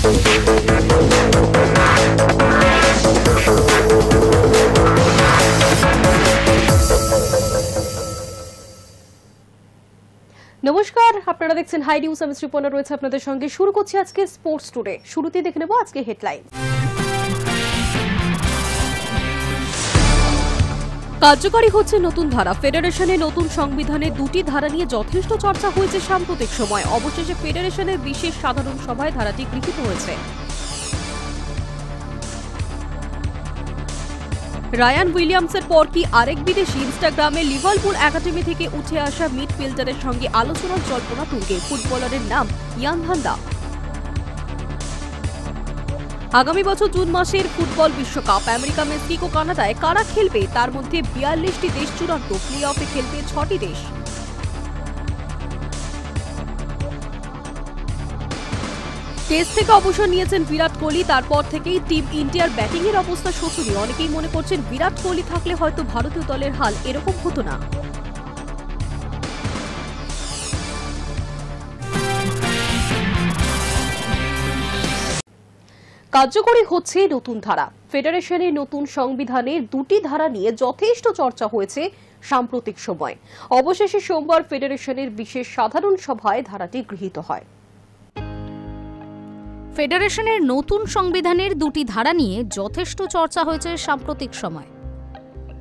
নমস্কার, আপনারা দেখছেন হাই নিউজ। আমি শ্রীপর্ণা রয়েছে আপনাদের সঙ্গে। শুরু করছি আজকে স্পোর্টস টুডে। শুরুতেই দেখে নেব আজকে হেডলাইন। কার্যকরী হচ্ছে নতুন ধারা। ফেডারেশনে নতুন সংবিধানে দুটি ধারা নিয়ে যথেষ্ট চর্চা হয়েছে সাম্প্রতিক সময়। অবশেষে ফেডারেশনের বিশেষ সাধারণ সভায় ধারাটি গৃহীত হয়েছে। রায়ান উইলিয়ামসের পর কি আরেক বিদেশি? ইনস্টাগ্রামে লিভারপুল একাডেমি থেকে উঠে আসা মিডফিল্ডারের সঙ্গে আলোচনার জল্পনা তুঙ্গে। ফুটবলারের নাম ইয়ান ভান্দা। আগামী বছর জুন মাসের ফুটবল বিশ্বকাপ। আমেরিকা, মেক্সিকো, কানাডায় কারা খেলবে? তার মধ্যে 42টি দেশ চূড়ান্ত। প্লে অফে খেলবে 6টি দেশ। টেস্ট থেকে অবসর নিয়েছেন বিরাট কোহলি। তারপর থেকেই টিম ইন্ডিয়ার ব্যাটিং এর অবস্থা শোচনীয়। অনেকেই মনে করছেন বিরাট কোহলি থাকলে হয়তো ভারতীয় দলের হাল এরকম হতো না। কার্যকরী হচ্ছে নতুন ধারা। ফেডারেশনের নতুন সংবিধানের দুটি ধারা নিয়ে যথেষ্ট চর্চা হয়েছে সাম্প্রতিক সময়। অবশেষে সোমবার ফেডারেশনের বিশেষ সাধারণ সভায় ধারাটি গৃহীত হয়। ফেডারেশনের নতুন সংবিধানের দুটি ধারা নিয়ে যথেষ্ট চর্চা হয়েছে সাম্প্রতিক সময়।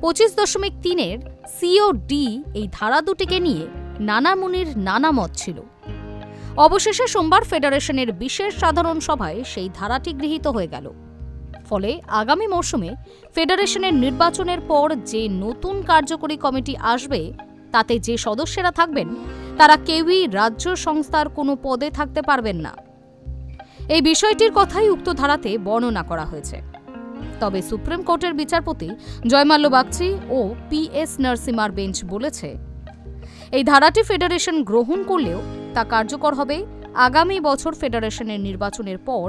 25.3-এর COD এই ধারা দুটিকে নিয়ে নানা মুনির নানা মত ছিল। অবশেষে সোমবার ফেডারেশনের বিশেষ সাধারণ সভায় সেই ধারাটি গৃহীত হয়ে গেল। ফলে আগামী মরশুমে ফেডারেশনের নির্বাচনের পর যে নতুন কার্যকরী কমিটি আসবে তাতে যে সদস্যরা থাকবেন তারা কেউই রাজ্য সংস্থার কোনো পদে থাকতে পারবেন না। এই বিষয়টির কথাই উক্ত ধারাতে বর্ণনা করা হয়েছে। তবে সুপ্রিম কোর্টের বিচারপতি জয়মাল্য বাগচি ও PS নরসিমার বেঞ্চ বলেছে, এই ধারাটি ফেডারেশন গ্রহণ করলেও তা কার্যকর হবে আগামী বছর ফেডারেশনের নির্বাচনের পর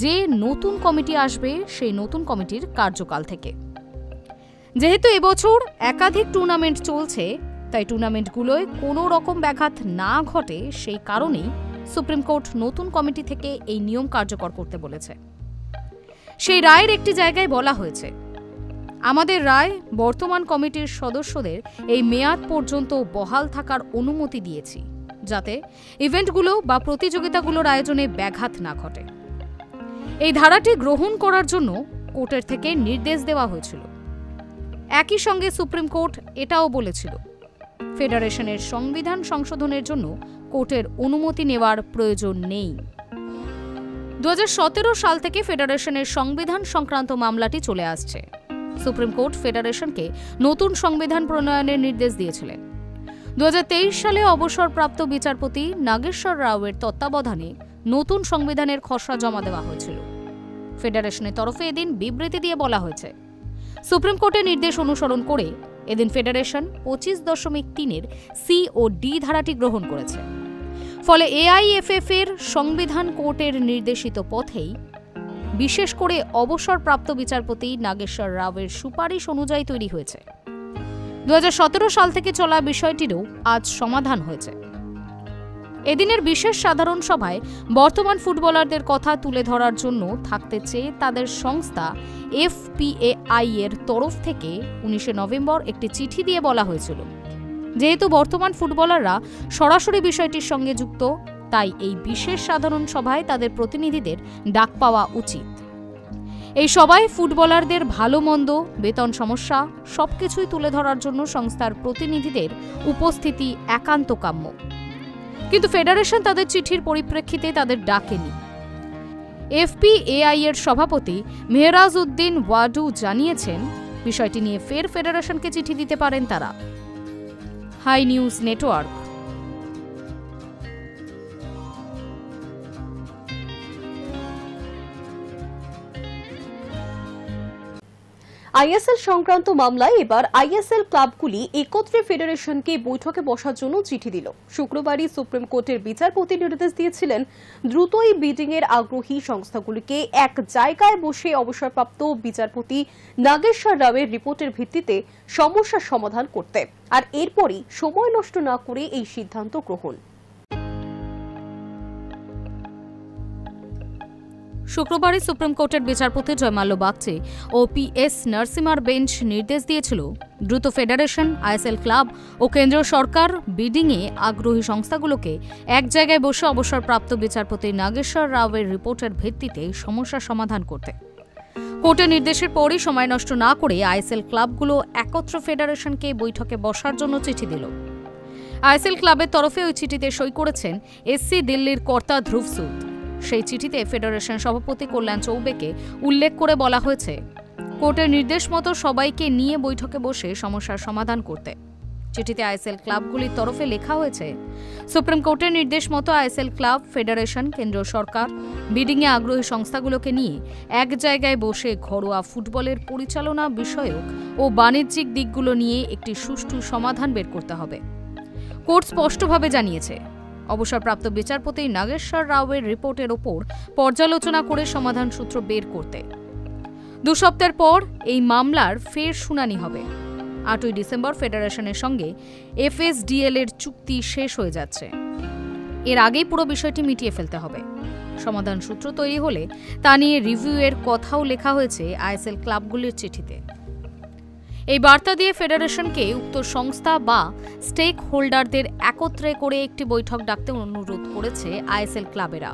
যে নতুন কমিটি আসবে সেই নতুন কমিটির কার্যকাল থেকে। যেহেতু এবছর একাধিক টুর্নামেন্ট চলছে, তাই টুর্নামেন্টগুলোয় কোনো রকম ব্যাঘাত না ঘটে, সেই কারণেই সুপ্রিম কোর্ট নতুন কমিটি থেকে এই নিয়ম কার্যকর করতে বলেছে। সেই রায়ের একটি জায়গায় বলা হয়েছে, আমাদের রায় বর্তমান কমিটির সদস্যদের এই মেয়াদ পর্যন্ত বহাল থাকার অনুমতি দিয়েছি, যাতে ইভেন্টগুলো বা প্রতিযোগিতাগুলোর আয়োজনে ব্যাঘাত না ঘটে। এই ধারাটি গ্রহণ করার জন্য কোর্টের থেকে নির্দেশ দেওয়া হয়েছিল। একই সঙ্গে সুপ্রিম কোর্ট এটাও বলেছিল, ফেডারেশনের সংবিধান সংশোধনের জন্য কোর্টের অনুমতি নেওয়ার প্রয়োজন নেই। 2017 সাল থেকে ফেডারেশনের সংবিধান সংক্রান্ত মামলাটি চলে আসছে। সুপ্রিম কোর্ট ফেডারেশনকে নতুন সংবিধান প্রণয়নের নির্দেশ দিয়েছিলেন। 2023 সালে অবসরপ্রাপ্ত বিচারপতি নাগেশ্বর রাওয়ের তত্ত্বাবধানে নতুন সংবিধানের খসড়া জমা দেওয়া হয়েছিল। ফেডারেশনের তরফে এদিন বিবৃতি দিয়ে বলা হয়েছে, সুপ্রিম কোর্টের নির্দেশ অনুসরণ করে এদিন ফেডারেশন 25.3-এর COD ধারাটি গ্রহণ করেছে। ফলে AIFF এর সংবিধান কোর্টের নির্দেশিত পথেই, বিশেষ করে অবসরপ্রাপ্ত বিচারপতি নাগেশ্বর রাওয়ের সুপারিশ অনুযায়ী তৈরি হয়েছে। 2017 সাল থেকে চলা বিষয়টিরও আজ সমাধান হয়েছে। এদিনের বিশেষ সাধারণ সভায় বর্তমান ফুটবলারদের কথা তুলে ধরার জন্য থাকতে চেয়ে তাদের সংস্থা FPAI এর তরফ থেকে 19 নভেম্বর একটি চিঠি দিয়ে বলা হয়েছিল, যেহেতু বর্তমান ফুটবলাররা সরাসরি বিষয়টির সঙ্গে যুক্ত, তাই এই বিশেষ সাধারণ সভায় তাদের প্রতিনিধিদের ডাক পাওয়া উচিত। এই সভায় ফুটবলারদের ভালো মন্দ, বেতন সমস্যা সবকিছুই তুলে ধরার জন্য সংস্থার প্রতিনিধিদের উপস্থিতি একান্ত কাম্য। কিন্তু ফেডারেশন তাদের চিঠির পরিপ্রেক্ষিতে তাদের ডাকেনি। FPAI এর সভাপতি মেহরাজ উদ্দিন ওয়াডু জানিয়েছেন, বিষয়টি নিয়ে ফের ফেডারেশনকে চিঠি দিতে পারেন তারা। High News network. আইএসএল সংক্রান্ত মামলায় এবার আইএসএল ক্লাবগুলি একত্রে ফেডারেশনকে বৈঠকে বসার জন্য চিঠি দিল। শুক্রবারই সুপ্রিম কোর্টের বিচারপতি নির্দেশ দিয়েছিলেন দ্রুতই বিডিং এর আগ্রহী সংস্থাগুলিকে এক জায়গায় বসে অবসরপ্রাপ্ত বিচারপতি নাগেশ্বর রাওয়ের রিপোর্টের ভিত্তিতে সমস্যার সমাধান করতে, আর এরপরই সময় নষ্ট না করে এই সিদ্ধান্ত গ্রহণ। শুক্রবারই সুপ্রিম কোর্টের বিচারপতি জয়মাল্য বাগচি ও PS নরসিমার বেঞ্চ নির্দেশ দিয়েছিল দ্রুত ফেডারেশন, ISL ক্লাব ও কেন্দ্র সরকার বিডিংয়ে আগ্রহী সংস্থাগুলোকে এক জায়গায় বসে অবসরপ্রাপ্ত বিচারপতি নাগেশ্বর রাওয়ের রিপোর্টের ভিত্তিতে সমস্যার সমাধান করতে। কোর্টের নির্দেশের পরই সময় নষ্ট না করে ISL ক্লাবগুলো একত্র ফেডারেশনকে বৈঠকে বসার জন্য চিঠি দিল। ISL ক্লাবের তরফে ওই চিঠিতে সই করেছেন SC দিল্লির কর্তা ধ্রুব সুদ। সেই চিঠিতে ফেডারেশন সভাপতি কল্যাণ চৌবেকে উল্লেখ করে বলা হয়েছে, কোর্টের নির্দেশ মতো সবাইকে নিয়ে বৈঠকে বসে সমস্যার সমাধান করতে। চিঠিতে ISL ক্লাবগুলির তরফে লেখা হয়েছে, সুপ্রিম কোর্টের নির্দেশ মতো ISL ক্লাব, ফেডারেশন, কেন্দ্র সরকার বিডিংয়ে আগ্রহী সংস্থাগুলোকে নিয়ে এক জায়গায় বসে ঘরোয়া ফুটবলের পরিচালনা বিষয়ক ও বাণিজ্যিক দিকগুলো নিয়ে একটি সুষ্ঠু সমাধান বের করতে হবে। কোর্ট স্পষ্টভাবে জানিয়েছে, অবসরপ্রাপ্ত বিচারপতি নাগেশ্বর রাওয়ের রিপোর্টের ওপর পর্যালোচনা করে সমাধান সূত্র বের করতে। 2 সপ্তাহ পর এই মামলার ফের শুনানি হবে। 8ই ডিসেম্বর ফেডারেশনের সঙ্গে FSDL এর চুক্তি শেষ হয়ে যাচ্ছে। এর আগেই পুরো বিষয়টি মিটিয়ে ফেলতে হবে। সমাধান সূত্র তৈরি হলে তা নিয়ে রিভিউয়ের কথাও লেখা হয়েছে ISL ক্লাবগুলির চিঠিতে। এই বার্তা দিয়ে ফেডারেশনকে উক্ত সংস্থা বা স্টেক হোল্ডারদের একত্রে করে একটি বৈঠক ডাকতে অনুরোধ করেছে ISL ক্লাবেরা।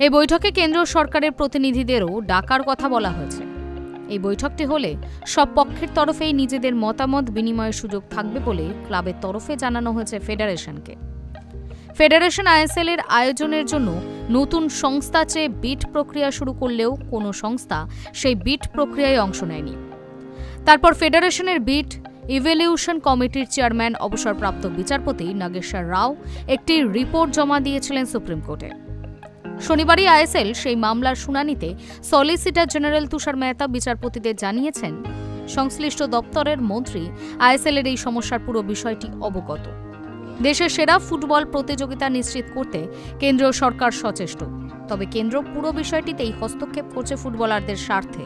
এই বৈঠকে কেন্দ্র সরকারের প্রতিনিধিদেরও ডাকার কথা বলা হয়েছে। এই বৈঠকটি হলে সব পক্ষের তরফেই নিজেদের মতামত বিনিময়ের সুযোগ থাকবে বলে ক্লাবের তরফে জানানো হয়েছে ফেডারেশনকে। ফেডারেশন ISL এর আয়োজনের জন্য নতুন সংস্থা চেয়ে বিড প্রক্রিয়া শুরু করলেও কোনো সংস্থা সেই বিড প্রক্রিয়ায় অংশ নেয়নি। তারপর ফেডারেশনের বিড ইভ্যালুয়েশন কমিটির চেয়ারম্যান অবসরপ্রাপ্ত বিচারপতি নাগেশ্বর রাও একটি রিপোর্ট জমা দিয়েছিলেন সুপ্রিম কোর্টে। শনিবারই ISL সেই মামলার শুনানিতে সলিসিটর জেনারেল তুষার মেহতা বিচারপতিদের জানিয়েছেন, সংশ্লিষ্ট দপ্তরের মন্ত্রী ISL এর এই সমস্যার পুরো বিষয়টি অবগত। দেশের সেরা ফুটবল প্রতিযোগিতা নিশ্চিত করতে কেন্দ্র সরকার সচেষ্ট, তবে কেন্দ্র পুরো বিষয়টিতেই হস্তক্ষেপ করছে ফুটবলারদের স্বার্থে।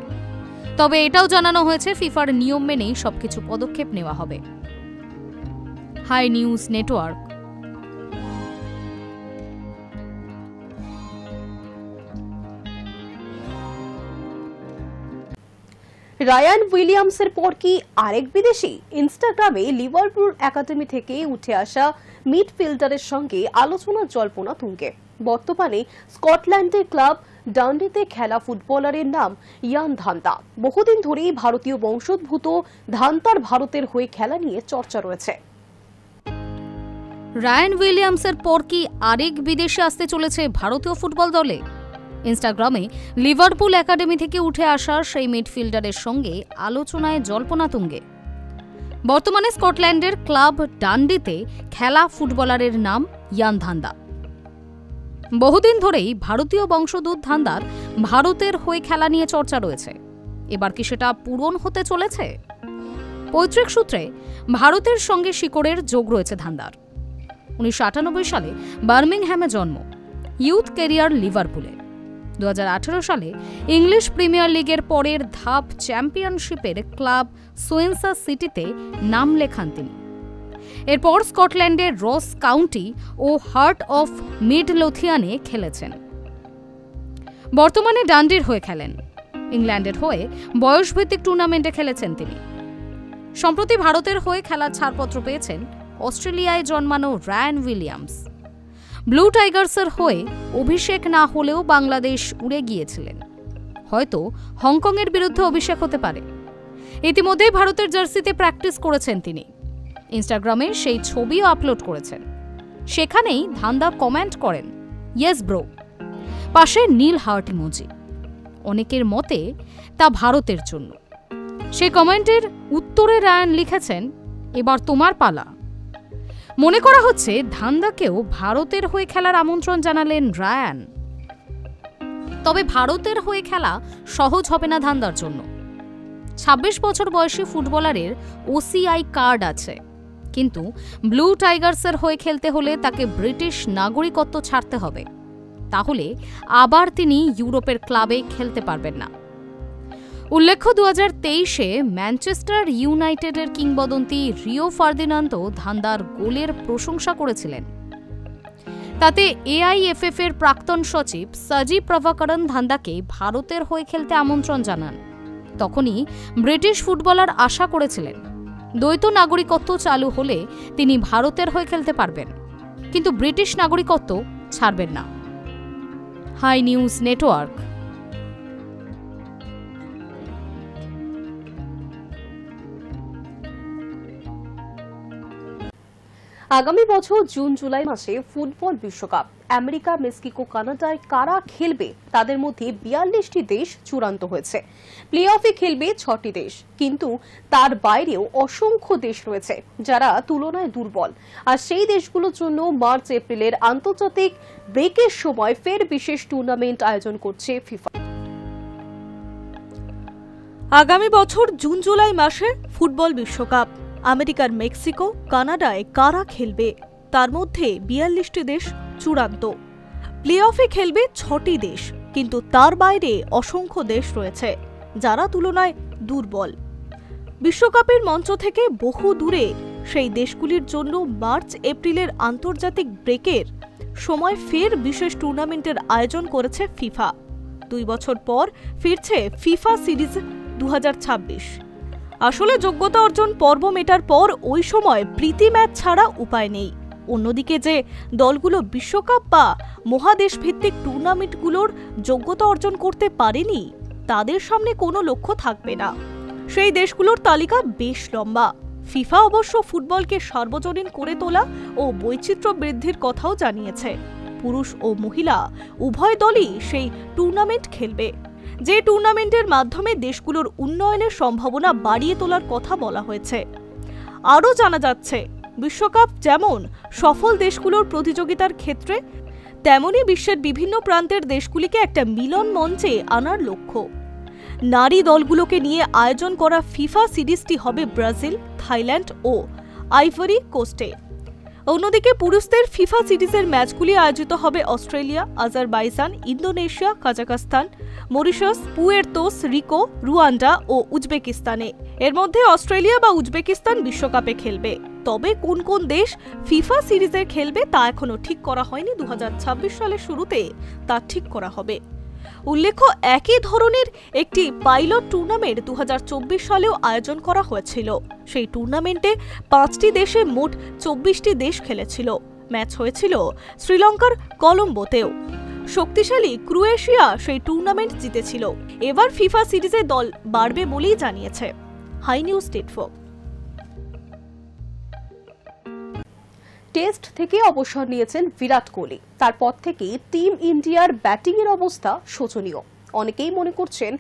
তবে এটাও জানানো হয়েছে, ফিফার নিয়ম মেনেই সবকিছু পদক্ষেপ নেওয়া হবে। Hi News Network. রায়ান উইলিয়ামসের পর কি আরেক বিদেশি? ইনস্টাগ্রামে লিভারপুল একাডেমি থেকে উঠে আসা মিডফিল্ডারের সঙ্গে আলোচনা জল্পনা তুঙ্গে। বর্তমানে স্কটল্যান্ডের ক্লাব ডান্ডিতে খেলা ফুটবলারের নাম ইয়ান ধান্দা। বহুদিন ধরেই ভারতীয় বংশোদ্ভূত ধান্দার ভারতের হয়ে খেলা নিয়ে চর্চা রয়েছে। রায়ান উইলিয়ামসের পর কি আরেক বিদেশি আসতে চলেছে ভারতীয় ফুটবল দলে? ইনস্টাগ্রামে লিভারপুল একাডেমি থেকে উঠে আসা সেই মিডফিল্ডারের সঙ্গে আলোচনায় জল্পনা তুঙ্গে। বর্তমানে স্কটল্যান্ডের ক্লাব ডান্ডিতে খেলা ফুটবলারের নাম ইয়ান ধান্দা। বহুদিন ধরেই ভারতীয় বংশোদ্ভূত ধান্দার ভারতের হয়ে খেলা নিয়ে চর্চা রয়েছে। এবার কি সেটা পূরণ হতে চলেছে? পৈতৃক সূত্রে ভারতের সঙ্গে শিকড়ের যোগ রয়েছে ধান্দার। 1998 সালে বার্মিংহ্যামে জন্ম, ইউথ ক্যারিয়ার লিভারপুলে। 2018 সালে ইংলিশ প্রিমিয়ার লিগের পরের ধাপ চ্যাম্পিয়নশিপের ক্লাব সোয়েন্সা সিটিতে নাম লেখান তিনি। এরপর স্কটল্যান্ডের রস কাউন্টি ও হার্ট অফ মিডলোথিয়ানে খেলেছেন। বর্তমানে ডান্ডির হয়ে খেলেন। ইংল্যান্ডের হয়ে বয়সভিত্তিক টুর্নামেন্টে খেলেছেন তিনি। সম্প্রতি ভারতের হয়ে খেলার ছাড়পত্র পেয়েছেন অস্ট্রেলিয়ায় জন্মানো রায়ান উইলিয়ামস। ব্লু টাইগার্সের হয়ে অভিষেক না হলেও বাংলাদেশ উড়ে গিয়েছিলেন। হয়তো হংকংয়ের বিরুদ্ধে অভিষেক হতে পারে। ইতিমধ্যেই ভারতের জার্সিতে প্র্যাকটিস করেছেন তিনি। ইনস্টাগ্রামে সেই ছবিও আপলোড করেছেন। সেখানেই ধান্দা কমেন্ট করেন, ইয়েস ব্রো, পাশে নীল হার্ট ইমোজি। অনেকের মতে তা ভারতের জন্য। সেই কমেন্টের উত্তরে রায়ান লিখেছেন, এবার তোমার পালা। মনে করা হচ্ছে ধান্দাকেও ভারতের হয়ে খেলার আমন্ত্রণ জানালেন রায়ান। তবে ভারতের হয়ে খেলা সহজ হবে না ধান্দার জন্য। 26 বছর বয়সী ফুটবলারের OCI কার্ড আছে, কিন্তু ব্লু টাইগার্সের হয়ে খেলতে হলে তাকে ব্রিটিশ নাগরিকত্ব ছাড়তে হবে। তাহলে আবার তিনি ইউরোপের ক্লাবে খেলতে পারবেন না। উল্লেখ্য 2023-এ ম্যানচেস্টার ইউনাইটেডের কিংবদন্তি রিও ফার্দিনান্দো ধান্দার গোলের প্রশংসা করেছিলেন। তাতে এআইএফএফ এর প্রাক্তন সচিব সাজি প্রভাকরণ ধান্দাকে ভারতের হয়ে খেলতে আমন্ত্রণ জানান। তখনই ব্রিটিশ ফুটবলার আশা করেছিলেন দ্বৈত নাগরিকত্ব চালু হলে তিনি ভারতের হয়ে খেলতে পারবেন, কিন্তু ব্রিটিশ নাগরিকত্ব ছাড়বেন না। Hi News Network. আগামী বছর জুন জুলাই মাসে ফুটবল বিশ্বকাপ। আমেরিকা, মেক্সিকো, কানাডায় কারা খেলবে তাদের মধ্যে 42টি দেশ চূড়ান্ত হয়েছে। প্লে অফে খেলবে 6টি দেশ, কিন্তু তার বাইরেও অসংখ্য দেশ রয়েছে যারা তুলনায় দুর্বল। আর সেই দেশগুলোর জন্য মার্চ এপ্রিলের আন্তর্জাতিক ব্রেকের সময় ফের বিশেষ টুর্নামেন্ট আয়োজন করছে ফিফা। আগামী বছর জুন জুলাই মাসে ফুটবল বিশ্বকাপ। আমেরিকার মেক্সিকো, কানাডায় কারা খেলবে তার মধ্যে 42টি দেশ চূড়ান্ত। প্লে অফে খেলবে 6টি দেশ, কিন্তু তার বাইরে অসংখ্য দেশ রয়েছে যারা তুলনায় দুর্বল। বিশ্বকাপের মঞ্চ থেকে বহু দূরে সেই দেশগুলির জন্য মার্চ এপ্রিলের আন্তর্জাতিক ব্রেকের সময় ফের বিশেষ টুর্নামেন্টের আয়োজন করেছে ফিফা। 2 বছর পর ফিরছে ফিফা সিরিজ 2026। আসলে যোগ্যতা অর্জন পর্ব মেটার পর ওই সময় প্রীতি ম্যাচ ছাড়া উপায় নেই। অন্যদিকে যে দলগুলো বিশ্বকাপ বা মহাদেশ ভিত্তিক টুর্নামেন্টগুলোর যোগ্যতা অর্জন করতে পারেনি তাদের সামনে কোনো লক্ষ্য থাকবে না। সেই দেশগুলোর তালিকা বেশ লম্বা। ফিফা অবশ্য ফুটবলকে সার্বজনীন করে তোলা ও বৈচিত্র্য বৃদ্ধির কথাও জানিয়েছে। পুরুষ ও মহিলা উভয় দলই সেই টুর্নামেন্ট খেলবে, যে টুর্নামেন্টের মাধ্যমে দেশগুলোর উন্নয়নের সম্ভাবনা বাড়িয়ে তোলার কথা বলা হয়েছে। আরও জানা যাচ্ছে, বিশ্বকাপ যেমন সফল দেশগুলোর প্রতিযোগিতার ক্ষেত্রে, তেমনি বিশ্বের বিভিন্ন প্রান্তের দেশগুলিকে একটা মিলন মঞ্চে আনার লক্ষ্য। নারী দলগুলোকে নিয়ে আয়োজন করা ফিফা সিরিজটি হবে ব্রাজিল, থাইল্যান্ড ও আইভরি কোস্টে। অন্যদিকে পুরুষদের ফিফা সিরিজের ম্যাচগুলি আয়োজিত হবে Australia, Azerbaijan, Indonesia, Kazakhstan, Mauritius, Puerto Rico, Rwanda ও উজবেকিস্তানে। এর মধ্যে অস্ট্রেলিয়া বা উজবেকিস্তান বিশ্বকাপে খেলবে। তবে কোন কোন দেশ ফিফা সিরিজে খেলবে তা এখনো ঠিক করা হয়নি। 2026 সালের শুরুতে তা ঠিক করা হবে। উল্লেখ্য, একই ধরনের একটি পাইলট টুর্নামেন্ট 2024 সালেও আয়োজন করা হয়েছিল। সেই টুর্নামেন্টে 5টি দেশে মোট 24টি দেশ খেলেছিল। ম্যাচ হয়েছিল শ্রীলঙ্কার কলম্বোতেও। শক্তিশালী ক্রোয়েশিয়া সেই টুর্নামেন্ট জিতেছিল। এবার ফিফা সিরিজে দল বাড়বে বলেই জানিয়েছে হাই নিউজ নেটওয়ার্ক। টেস্ট থেকে অবসর নিয়েছেন বিরাট কোহলি। তারপর থেকে টিম ইন্ডিয়ার ব্যাটিংয়ের অবস্থা শোচনীয়। অনেকেই মনে করছেন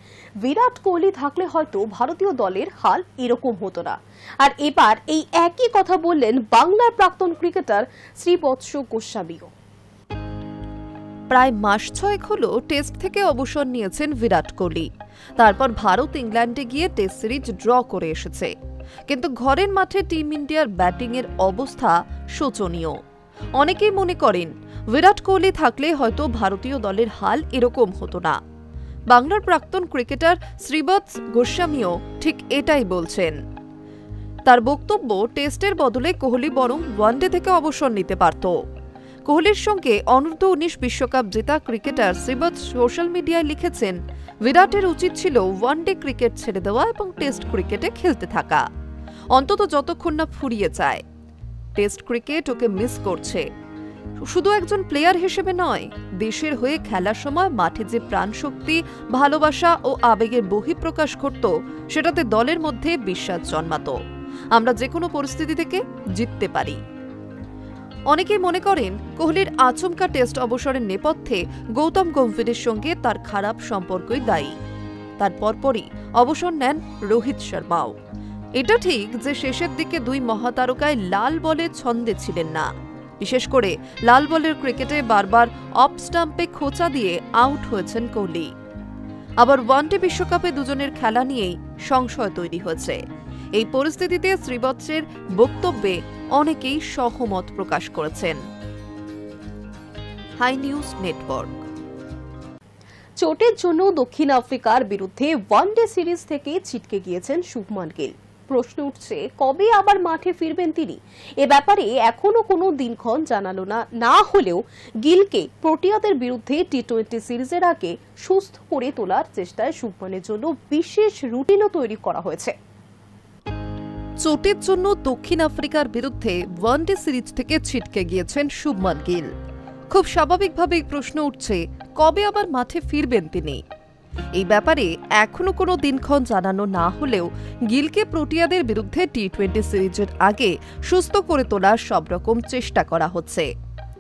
বিরাট কোহলি থাকলে হয়তো ভারতীয় দলের হাল এরকম হতো না। আর এবার এই একই কথা বললেন বাংলার প্রাক্তন ক্রিকেটার শ্রীবৎস গোস্বামীও। প্রায় মাস 6 হলো টেস্ট থেকে অবসর নিয়েছেন বিরাট কোহলি। তারপর ভারত ইংল্যান্ডে গিয়ে টেস্ট সিরিজ ড্র করে এসেছে। কিন্তু ঘরের মাঠে টিম ইন্ডিয়ার ব্যাটিংয়ের অবস্থা শোচনীয়। অনেকেই মনে করেন বিরাট কোহলি থাকলে হয়তো ভারতীয় দলের হাল এরকম হতো না। বাংলার প্রাক্তন ক্রিকেটার শ্রীবৎস গোস্বামীও ঠিক এটাই বলছেন। তার বক্তব্য, টেস্টের বদলে কোহলি বরং ওয়ানডে থেকে অবসর নিতে পারত। কোহলির সঙ্গে অনূর্ধ্ব-19 বিশ্বকাপ জেতা ক্রিকেটার শ্রীবৎস সোশ্যাল মিডিয়ায় লিখেছেন, বিরাটের উচিত ছিল ওয়ানডে ক্রিকেট ছেড়ে দেওয়া এবং টেস্ট ক্রিকেটে খেলতে থাকা, অন্তত যতক্ষণ না ফুরিয়ে যায়। টেস্ট ক্রিকেট ওকে মিস করছে। শুধু একজন প্লেয়ার হিসেবে নয়, দেশের হয়ে খেলার সময় মাঠে যে প্রাণশক্তি, ভালোবাসা ও আবেগের বহিঃপ্রকাশ ঘটত, সেটাতে দলের মধ্যে বিশ্বাস জন্মাত আমরা যে কোনো পরিস্থিতি থেকে জিততে পারি। অনেকেই মনে করেন কোহলির আচমকা টেস্ট অবসরের নেপথ্যে গৌতম গম্ভীরের সঙ্গে তার খারাপ সম্পর্কই দায়ী। তার পরপরই অবসর নেন রোহিত শর্মাও। এটা ঠিক যে শেষের দিকে দুই মহাতারকায় লাল বলের ছন্দে ছিলেন না। বিশেষ করে লাল বলের ক্রিকেটে বারবার অফ স্টাম্পে খোঁচা দিয়ে আউট হয়েছেন কোহলি। আবার ওয়ানডে বিশ্বকাপে দুজনের খেলা নিয়েই সংশয় তৈরি হয়েছে। এই পরিস্থিতিতে শ্রীবৎসের বক্তব্যে অনেকেই সহমত প্রকাশ করেছেন। Hi News Network. চোটের জন্য দক্ষিণ আফ্রিকার বিরুদ্ধে ওয়ানডে সিরিজ থেকে ছিটকে গিয়েছেন শুভমান গিল। প্রশ্ন উঠছে কবে আবার মাঠে ফিরবেন তিনি। এ ব্যাপারে এখনো কোনো দিনক্ষণ জানালো না হলেও গিলকে প্রোটিয়াদের বিরুদ্ধে টি-20 সিরিজের আগে সুস্থ করে তোলার চেষ্টায় শুভমনের জন্য বিশেষ রুটিনও তৈরি করা হয়েছে। চোটের জন্য দক্ষিণ আফ্রিকার বিরুদ্ধে ওয়ানডে সিরিজ থেকে ছিটকে গিয়েছেন শুভমন গিল। খুব স্বাভাবিকভাবেই প্রশ্ন উঠছে কবে আবার মাঠে ফিরবেন তিনি। এই ব্যাপারে এখনো কোনো দিনক্ষণ জানানো না হলেও গিলকে প্রোটিয়াদের বিরুদ্ধে টি-20 সিরিজের আগে সুস্থ করে তোলার সব রকম চেষ্টা করা হচ্ছে।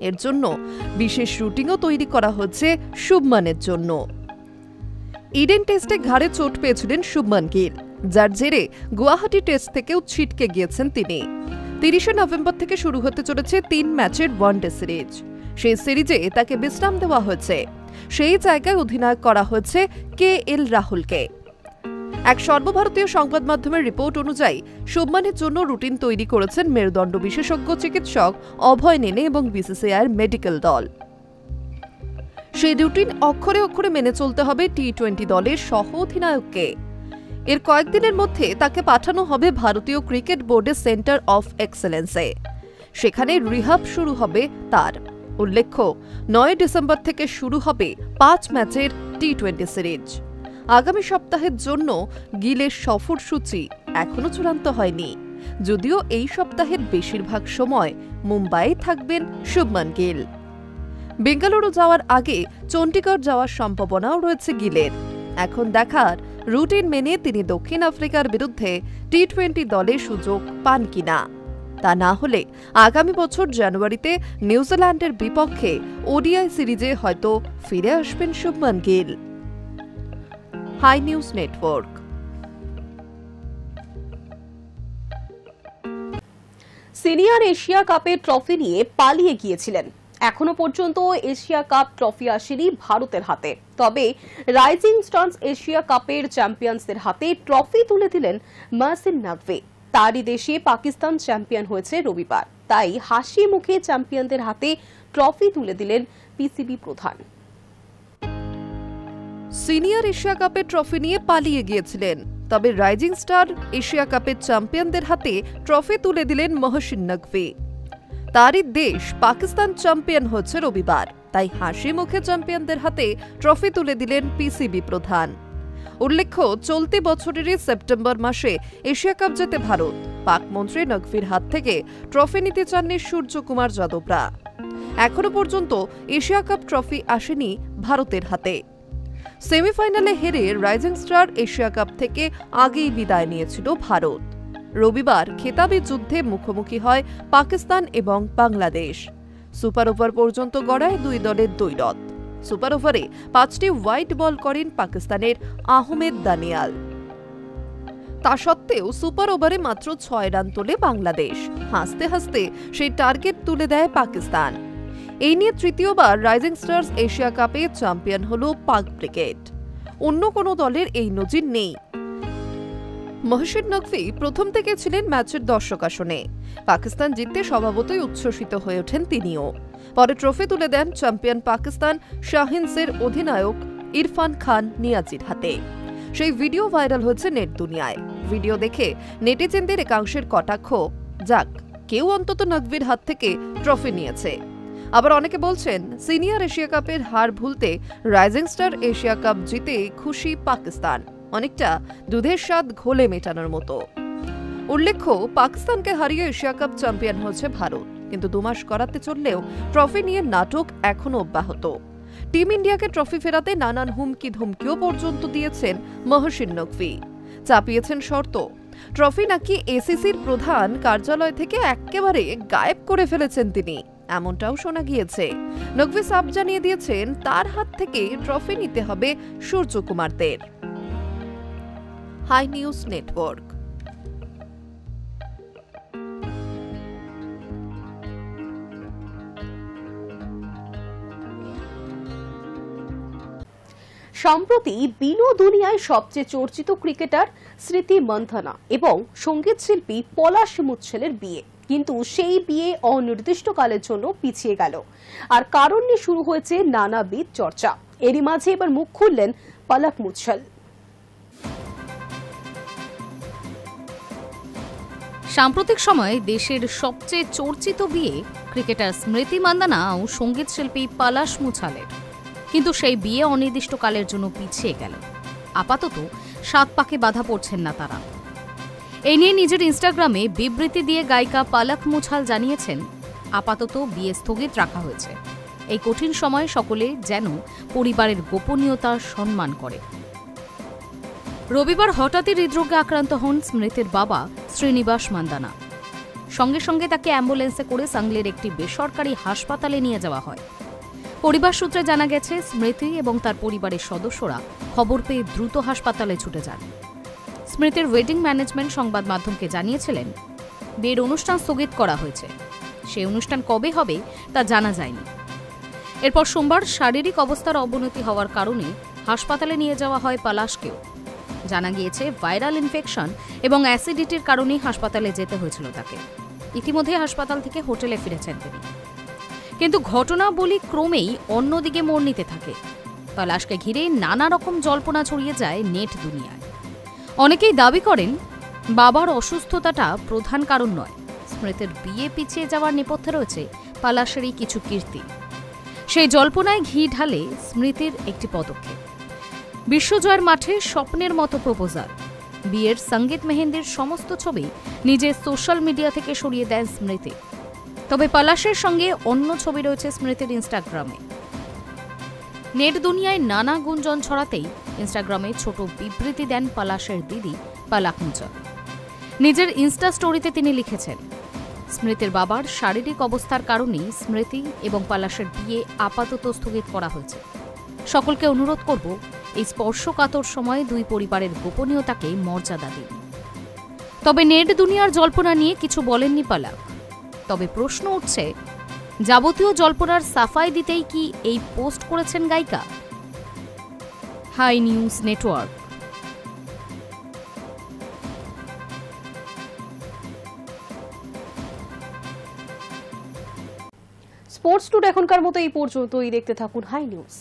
এর জন্য বিশেষ রুটিনও তৈরি করা হচ্ছে শুভমনের জন্য। ইডেন টেস্টে ঘাড়ে চোট পেয়েছিলেন শুভমন গিল, যার জেরে গুয়াহাটি টেস্ট থেকেও ছিটকে গিয়েছেন তিনি। 30 নভেম্বর থেকে শুরু হতে চলেছে 3 ম্যাচের ওয়ানডে সিরিজ। সেই সিরিজে তাকে বিশ্রাম দেওয়া হয়েছে। সেই জায়গায় অধিনায়ক করা হয়েছে KL রাহুলকে। এক সর্বভারতীয় সংবাদ মাধ্যমের রিপোর্ট অনুযায়ী শুভমনের জন্য রুটিন তৈরি করেছেন মেরুদণ্ড বিশেষজ্ঞ চিকিৎসক অভয় নেনে এবং BCCIর মেডিকেল দল। সেই রুটিন অক্ষরে অক্ষরে মেনে চলতে হবে টি-20 দলের সহ অধিনায়ককে। এর কয়েকদিনের মধ্যে তাকে পাঠানো হবে ভারতীয় ক্রিকেট বোর্ডের সেন্টার অফ এক্সেলেন্সে। সেখানে রিহাব শুরু হবে তার। উল্লেখ্য, 9 ডিসেম্বর থেকে শুরু হবে 5 ম্যাচের টি-20 সিরিজ। আগামী সপ্তাহের জন্য গিলের সফরসূচি এখনো চূড়ান্ত হয়নি, যদিও এই সপ্তাহের বেশিরভাগ সময় মুম্বাইয়ে থাকবেন শুভমন গিল। বেঙ্গালুরু যাওয়ার আগে চণ্ডীগড় যাওয়ার সম্ভাবনাও রয়েছে গিলের। এখন দেখার রুটিন মেনে তিনি দক্ষিণ আফ্রিকার বিরুদ্ধে টি-20 দলে সুযোগ পান কিনা। তা না হলে আগামী বছর জানুয়ারিতে নিউজিল্যান্ডের বিপক্ষে ওডিআই সিরিজে হয়তো ফিরে আসবেন Shubman Gill. Hi News Network. Senior Asia কাপের ট্রফি নিয়ে পালিয়ে গিয়েছিলেন। এখনো পর্যন্ত এশিয়া কাপ ট্রফি আসেনি ভারতের হাতে। তবে রাইজিং স্টার্স এশিয়া কাপের চ্যাম্পিয়ন্সদের হাতে ট্রফি তুলে দিলেন মাহসিন নকভি। তারই দেশে পাকিস্তান চ্যাম্পিয়ন হয়েছে রবিবার, তাই হাসি মুখে চ্যাম্পিয়নদের হাতে ট্রফি তুলে দিলেন পিসিবি প্রধান। সিনিয়র এশিয়া কাপের ট্রফি নিয়ে পালিয়ে গিয়েছিলেন, তবে রাইজিং স্টার এশিয়া কাপের চ্যাম্পিয়নদের হাতে ট্রফি তুলে দিলেন মাহসিন নকভি। তারই দেশ পাকিস্তান চ্যাম্পিয়ন হচ্ছে রবিবার, তাই হাসি মুখে চ্যাম্পিয়নদের হাতে ট্রফি তুলে দিলেন পিসিবি প্রধান। উল্লেখ্য, চলতি বছরেরই সেপ্টেম্বর মাসে এশিয়া কাপ জেতে ভারত। পাক মন্ত্রী নকভির হাত থেকে ট্রফি নিতে চাননি সূর্যকুমার যাদবরা। এখনো পর্যন্ত এশিয়া কাপ ট্রফি আসেনি ভারতের হাতে। সেমিফাইনালে হেরে রাইজিং স্টার এশিয়া কাপ থেকে আগেই বিদায় নিয়েছিল ভারত। রবিবার খেতাবি যুদ্ধে মুখোমুখি হয় পাকিস্তান এবং বাংলাদেশ। সুপার ওভার পর্যন্ত গড়ায় দুই দলের দ্বৈরথ। সুপার ওভারে 5টি হোয়াইট বল করেন পাকিস্তানের আহমেদ দানিয়াল। তা সত্ত্বেও সুপার ওভারে মাত্র 6 রান তোলে বাংলাদেশ। হাসতে হাসতে সেই টার্গেট তুলে দেয় পাকিস্তান। এই নিয়ে তৃতীয়বার রাইজিং স্টার্স এশিয়া কাপে চ্যাম্পিয়ন হল পাক ব্রিগেড। অন্য কোনো দলের এই নজির নেই। মাহসিন নকভি প্রথম থেকে ছিলেন ম্যাচের দর্শক আসনে। পাকিস্তান জিততে স্বভাবতই উচ্ছ্বসিত হয়ে ওঠেন তিনিও। পরে ট্রফি তুলে দেন চ্যাম্পিয়ন পাকিস্তান শাহিনসের অধিনায়ক ইরফান খান নিয়াজির হাতে। সেই ভিডিও ভাইরাল হয়েছে নেট দুনিয়ায়। ভিডিও দেখে নেটিজেনদের একাংশের কটাক্ষ, যাক কেউ অন্তত নকভির হাত থেকে ট্রফি নিয়েছে। আবার অনেকে বলছেন সিনিয়র এশিয়া কাপের হার ভুলতে রাইজিং স্টার এশিয়া কাপ জিতে খুশি পাকিস্তান, অনেকটা দুধের স্বাদ ঘোলে মেটানোর মতো। উল্লেখ্য, পাকিস্তানকে হারিয়ে এশিয়া কাপ চ্যাম্পিয়ন হয়েছে ভারত, কিন্তু 2 মাস করাতে চললেও ট্রফি নিয়ে নাটক এখনো অব্যাহত। টিম ইন্ডিয়াকে ট্রফি ফেরাতে নানান হুমকি ধমকিও পর্যন্ত দিয়েছেন মাহসিন নকভি। চাপিয়েছেন শর্ত, ট্রফি নাকি এসিসির প্রধান কার্যালয় থেকে একেবারে গায়েব করে ফেলেছেন তিনি, এমনটাও শোনা গিয়েছে। নকভি সাফ জানিয়ে দিয়েছেন তার হাত থেকে ট্রফি নিতে হবে সূর্যকুমারদের। High News network. সম্প্রতি বিনোদুনিয়ায় সবচেয়ে চর্চিত ক্রিকেটার স্মৃতি মন্থনা এবং সঙ্গীত শিল্পী পলাশ মুচ্ছেলের বিয়ে, কিন্তু সেই বিয়ে অনির্দিষ্টকালের জন্য পিছিয়ে গেল। আর কারণ নিয়ে শুরু হয়েছে নানাবিধ চর্চা। এরই মাঝে এবার মুখ খুললেন পলক মুচ্ছেল। সাম্প্রতিক সময়ে দেশের সবচেয়ে চর্চিত বিয়ে ক্রিকেটার স্মৃতি মান্দানা ও সঙ্গীত শিল্পী পলাশ মুছালের, কিন্তু সেই বিয়ে অনির্দিষ্টকালের জন্য পিছিয়ে গেল। আপাতত 7 পাকে বাধা পড়ছেন না তারা। এই নিয়ে নিজের ইনস্টাগ্রামে বিবৃতি দিয়ে গায়িকা পলাশ মুছাল জানিয়েছেন, আপাতত বিয়ে স্থগিত রাখা হয়েছে। এই কঠিন সময়ে সকলে যেন পরিবারের গোপনীয়তার সম্মান করে। রবিবার হঠাৎই হৃদরোগে আক্রান্ত হন স্মৃতির বাবা শ্রীনিবাস মান্দানা। সঙ্গে সঙ্গে তাকে অ্যাম্বুলেন্সে করে সাংলির একটি বেসরকারি হাসপাতালে নিয়ে যাওয়া হয়। পরিবার সূত্রে জানা গেছে, স্মৃতি এবং তার পরিবারের সদস্যরা খবর পেয়ে দ্রুত হাসপাতালে ছুটে যান। স্মৃতির ওয়েডিং ম্যানেজমেন্ট সংবাদ মাধ্যমকে জানিয়েছিলেন, বিয়ের অনুষ্ঠান স্থগিত করা হয়েছে। সেই অনুষ্ঠান কবে হবে তা জানা যায়নি। এরপর সোমবার শারীরিক অবস্থার অবনতি হওয়ার কারণে হাসপাতালে নিয়ে যাওয়া হয় পলাশকেও। জানা গিয়েছে, ভাইরাল ইনফেকশন এবং অ্যাসিডিটির কারণেই হাসপাতালে যেতে হয়েছিল তাকে। ইতিমধ্যে হাসপাতাল থেকে হোটেলে ফিরেছেন তিনি। কিন্তু ঘটনাবলী ক্রমেই অন্যদিকে মোড় নিতে থাকে। পলাশকে ঘিরে নানা রকম জল্পনা ছড়িয়ে যায় নেট দুনিয়ায়। অনেকেই দাবি করেন, বাবার অসুস্থতাটা প্রধান কারণ নয়, স্মৃতির বিয়ে পিছিয়ে যাওয়ার নেপথ্যে রয়েছে পলাশেরই কিছু কীর্তি। সেই জল্পনায় ঘি ঢালে স্মৃতির একটি পদক্ষেপ। বিশ্বজয়ের মাঠে স্বপ্নের মতো প্রপোজাল। বিয়ের সঙ্গীত মেহেন্দির সমস্ত ছবি নিজের সোশ্যাল মিডিয়া থেকে সরিয়ে দেন স্মৃতি। তবে পলাশের সঙ্গে অন্য ছবি রয়েছে স্মৃতির ইনস্টাগ্রামে। নেট দুনিয়ায় নানা গুঞ্জন ছড়াতেই ইনস্টাগ্রামে ছোট বিবৃতি দেন পলাশের দিদি পলাশ মুছাল। নিজের ইনস্টা স্টোরিতে তিনি লিখেছেন, স্মৃতির বাবার শারীরিক অবস্থার কারণেই স্মৃতি এবং পলাশের বিয়ে আপাতত স্থগিত করা হয়েছে। সকলকে অনুরোধ করব, এই স্পর্শকাতর সময়ে দুই পরিবারের গোপনীয়তাকে মর্যাদা দিন। তবে নেট দুনিয়ার জল্পনা নিয়ে কিছু বলেননি পলাশ। তবে প্রশ্ন উঠছে, যাবতীয় জল্পনার সাফাই দিতেই কি এই পোস্ট করেছেন গায়িকা? Hi News Network. Sports today এখনকার মতো এই পর্যন্তই। দেখতে থাকুন হাই নিউজ।